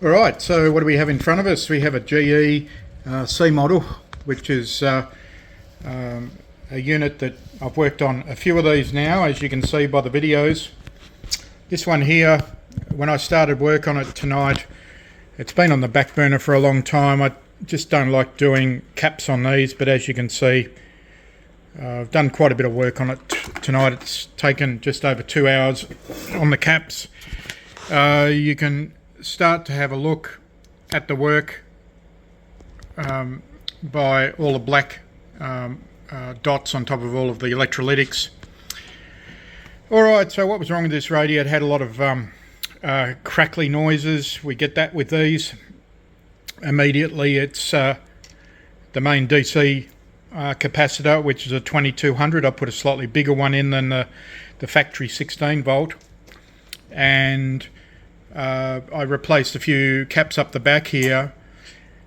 Alright, so what do we have in front of us? We have a GE C model, which is a unit that I've worked on a few of these now, as you can see by the videos. This one here, when I started work on it tonight, it's been on the back burner for a long time. I just don't like doing caps on these, but as you can see, I've done quite a bit of work on it tonight. It's taken just over 2 hours on the caps. You can start to have a look at the work by all the black dots on top of all of the electrolytics. Alright, so what was wrong with this radio? It had a lot of crackly noises. We get that with these. Immediately it's the main DC capacitor, which is a 2200. I put a slightly bigger one in than the factory 16 volt, and I replaced a few caps up the back here,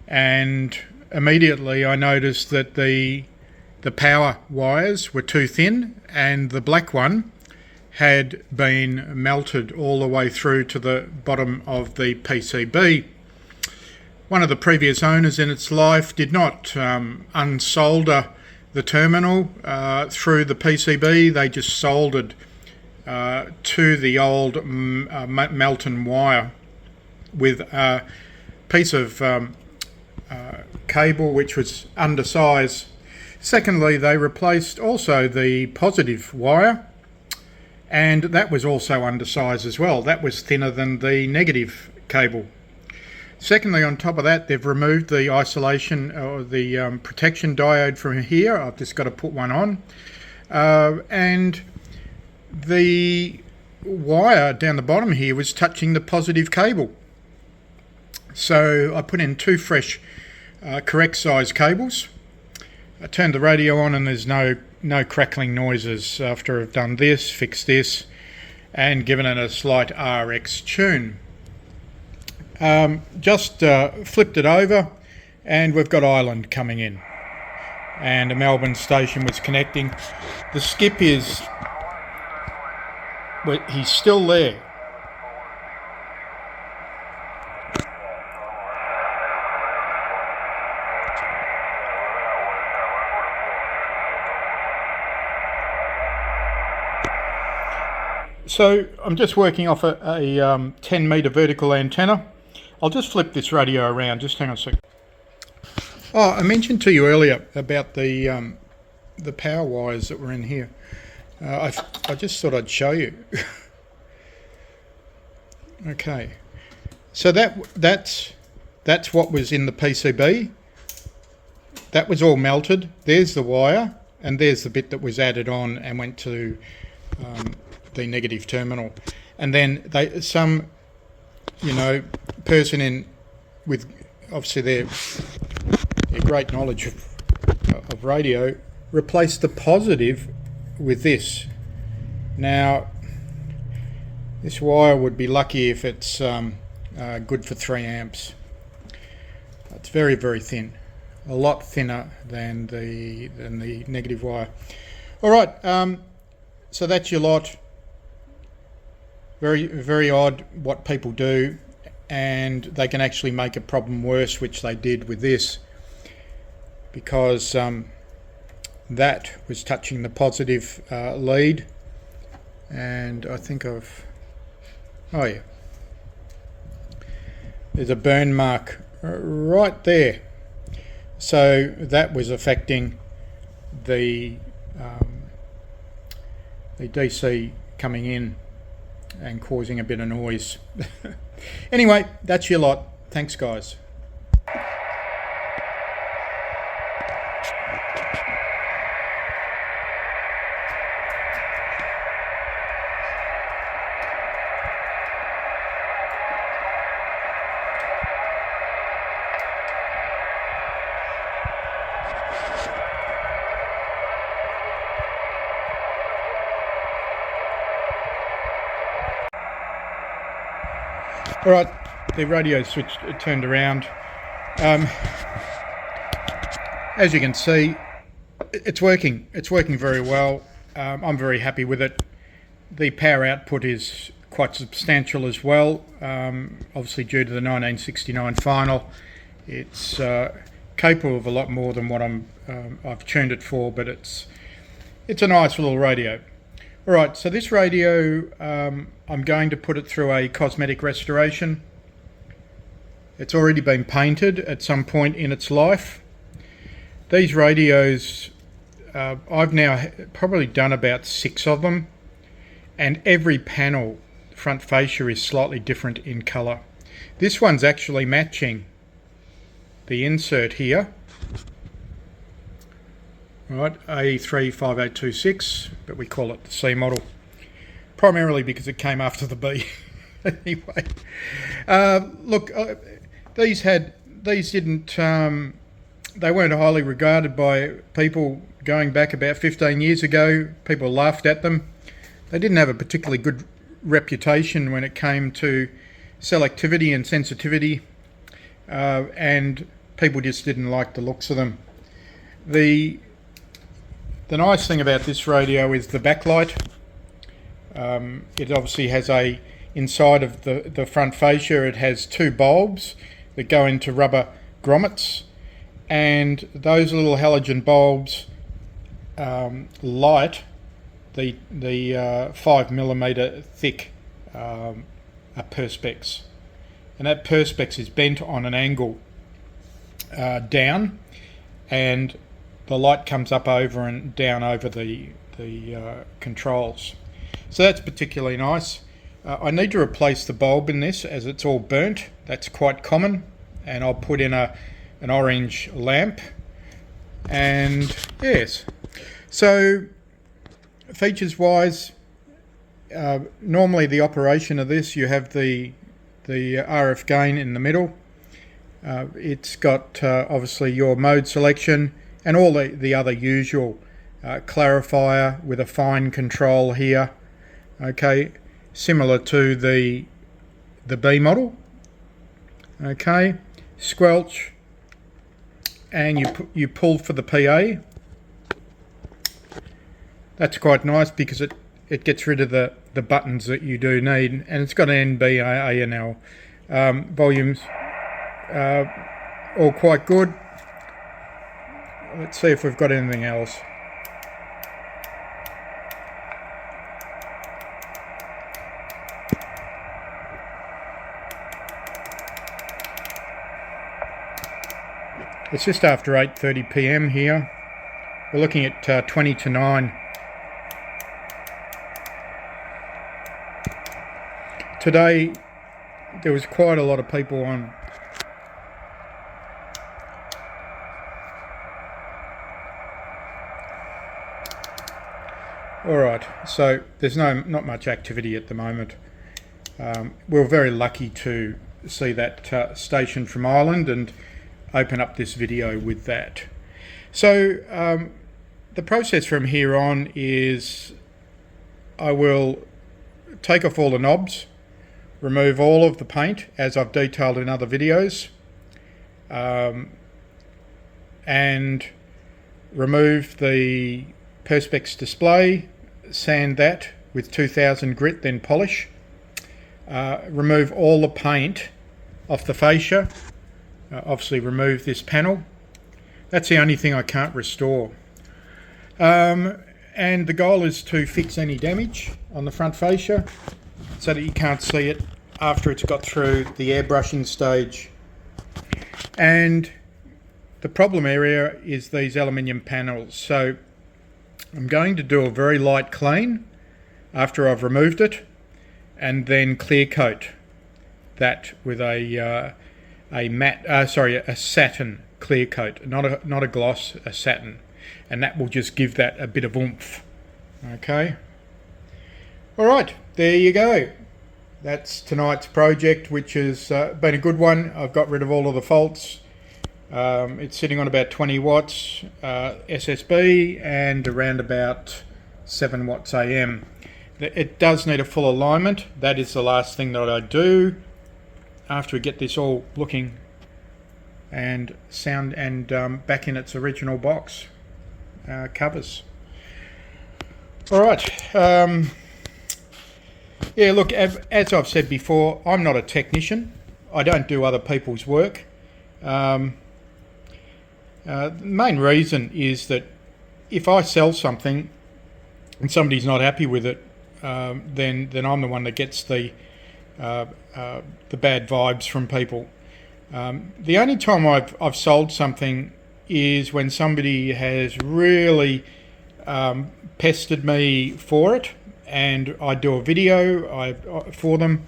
and immediately I noticed that the power wires were too thin, and the black one had been melted all the way through to the bottom of the PCB. One of the previous owners in its life did not unsolder the terminal through the PCB. They just soldered to the old Melton wire with a piece of cable which was undersized. Secondly, they replaced also the positive wire, and that was also undersized as well. That was thinner than the negative cable. Secondly, on top of that, they've removed the isolation or the protection diode from here. I've just got to put one on, and the wire down the bottom here was touching the positive cable. So I put in two fresh correct size cables. I turned the radio on, and there's no crackling noises after I've done this, fixed this, and given it a slight RX tune. Just flipped it over, and we've got Island coming in, and a Melbourne station was connecting. The skip is, well, he's still there. So I'm just working off a 10 metre vertical antenna. I'll just flip this radio around, just hang on a sec. Oh, I mentioned to you earlier about the power wires that were in here. I just thought I'd show you. Okay, so that's what was in the PCB. That was all melted. There's the wire, and there's the bit that was added on and went to the negative terminal. And then some person in with obviously their great knowledge of radio replaced the positive with this. Now this wire would be lucky if it's good for 3 amps. It's very, very thin, a lot thinner than the negative wire. All right, so that's your lot. Very, very odd what people do, and they can actually make a problem worse, which they did with this, because that was touching the positive lead, and I think oh yeah, there's a burn mark right there. So that was affecting the DC coming in and causing a bit of noise. Anyway, that's your lot. Thanks, guys. All right, the radio switch turned around. As you can see, it's working. It's working very well. I'm very happy with it. The power output is quite substantial as well. Obviously due to the 1969 final, it's capable of a lot more than what I've tuned it for, but it's a nice little radio. Alright, so this radio, I'm going to put it through a cosmetic restoration. It's already been painted at some point in its life. These radios, I've now probably done about 6 of them, and every panel, front fascia, is slightly different in colour. This one's actually matching the insert here. Right, A3-5826, but we call it the C model, primarily because it came after the B. Anyway, look, these didn't, they weren't highly regarded by people going back about 15 years ago. People laughed at them. They didn't have a particularly good reputation when it came to selectivity and sensitivity, and people just didn't like the looks of them. The nice thing about this radio is the backlight. It obviously has inside of the front fascia, it has 2 bulbs that go into rubber grommets, and those little halogen bulbs light the 5mm thick perspex, and that perspex is bent on an angle down, and the light comes up over and down over the controls. So that's particularly nice. I need to replace the bulb in this as it's all burnt. That's quite common, and I'll put in an orange lamp. And yes, so features wise, normally the operation of this, you have the RF gain in the middle. It's got obviously your mode selection and all the other usual clarifier with a fine control here. Okay, similar to the B model. Okay, squelch, and you pull for the PA. That's quite nice because it gets rid of the buttons that you do need, and it's got an NB, ANL volumes, all quite good. Let's see if we've got anything else. It's just after 8:30 PM here. We're looking at 20 to 9. Today there was quite a lot of people on. Alright, so there's not much activity at the moment. We're very lucky to see that station from Ireland and open up this video with that. So the process from here on is I will take off all the knobs, remove all of the paint as I've detailed in other videos, and remove the perspex display, sand that with 2000 grit, then polish, remove all the paint off the fascia, obviously remove this panel. That's the only thing I can't restore, and the goal is to fix any damage on the front fascia so that you can't see it after it's got through the airbrushing stage. And the problem area is these aluminium panels, so I'm going to do a very light clean after I've removed it, and then clear coat that with a satin clear coat, not a gloss, a satin, and that will just give that a bit of oomph. Okay. All right, there you go. That's tonight's project, which has been a good one. I've got rid of all of the faults. It's sitting on about 20 watts SSB and around about 7 watts AM. It does need a full alignment. That is the last thing that I do after we get this all looking and sound and back in its original box covers. All right. Yeah, look, as I've said before, I'm not a technician. I don't do other people's work. The main reason is that if I sell something and somebody's not happy with it, then I'm the one that gets the bad vibes from people. The only time I've sold something is when somebody has really pestered me for it, and I do a video for them,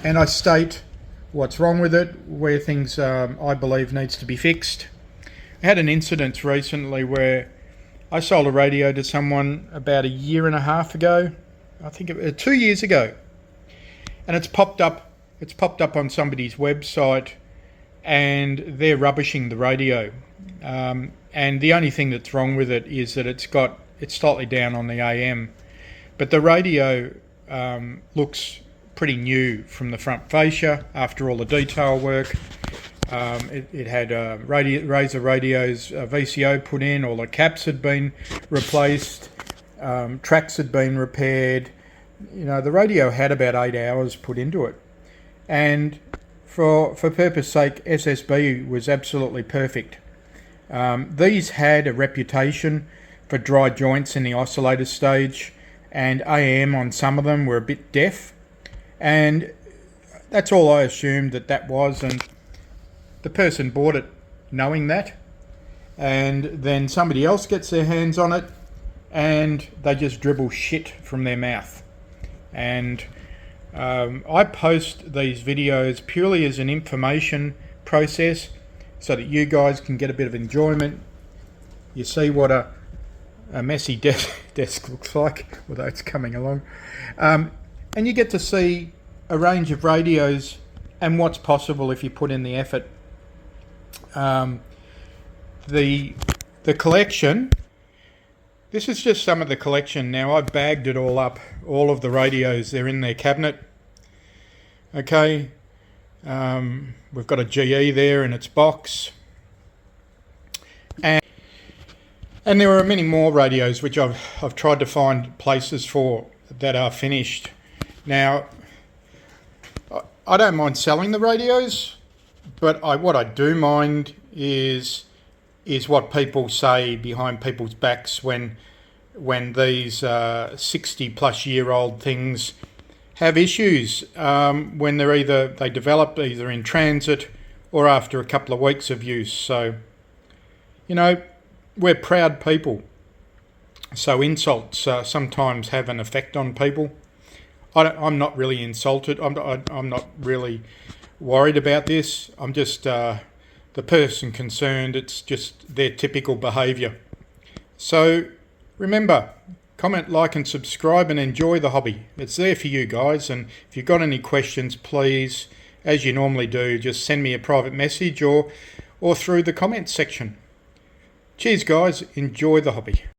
and I state what's wrong with it, where things I believe needs to be fixed. I had an incident recently where I sold a radio to someone about 1.5 years ago. I think 2 years ago, and it's popped up on somebody's website, and they're rubbishing the radio. And the only thing that's wrong with it is that it's slightly down on the AM, but the radio looks pretty new from the front fascia after all the detail work. It had Razor radios VCO put in, all the caps had been replaced, tracks had been repaired. You know, the radio had about 8 hours put into it, and for purpose sake, SSB was absolutely perfect. These had a reputation for dry joints in the oscillator stage, and AM on some of them were a bit deaf, and that's all I assumed that was, and the person bought it knowing that, and then somebody else gets their hands on it and they just dribble shit from their mouth. And I post these videos purely as an information process so that you guys can get a bit of enjoyment. You see what a messy desk looks like, although it's coming along, and you get to see a range of radios and what's possible if you put in the effort. The collection, this is just some of the collection. Now I've bagged it all up, all of the radios, they're in their cabinet. Okay, we've got a GE there in its box, and there are many more radios which I've tried to find places for that are finished. Now I don't mind selling the radios, but what I do mind is what people say behind people's backs when these 60-plus-year-old things have issues, when they develop either in transit or after a couple of weeks of use. So, you know, we're proud people, so insults sometimes have an effect on people. I'm not really insulted. I'm not really worried about this. I'm just the person concerned. It's just their typical behaviour. So remember, comment, like and subscribe, and enjoy the hobby. It's there for you guys, and if you've got any questions, please, as you normally do, just send me a private message or through the comments section. Cheers guys, enjoy the hobby.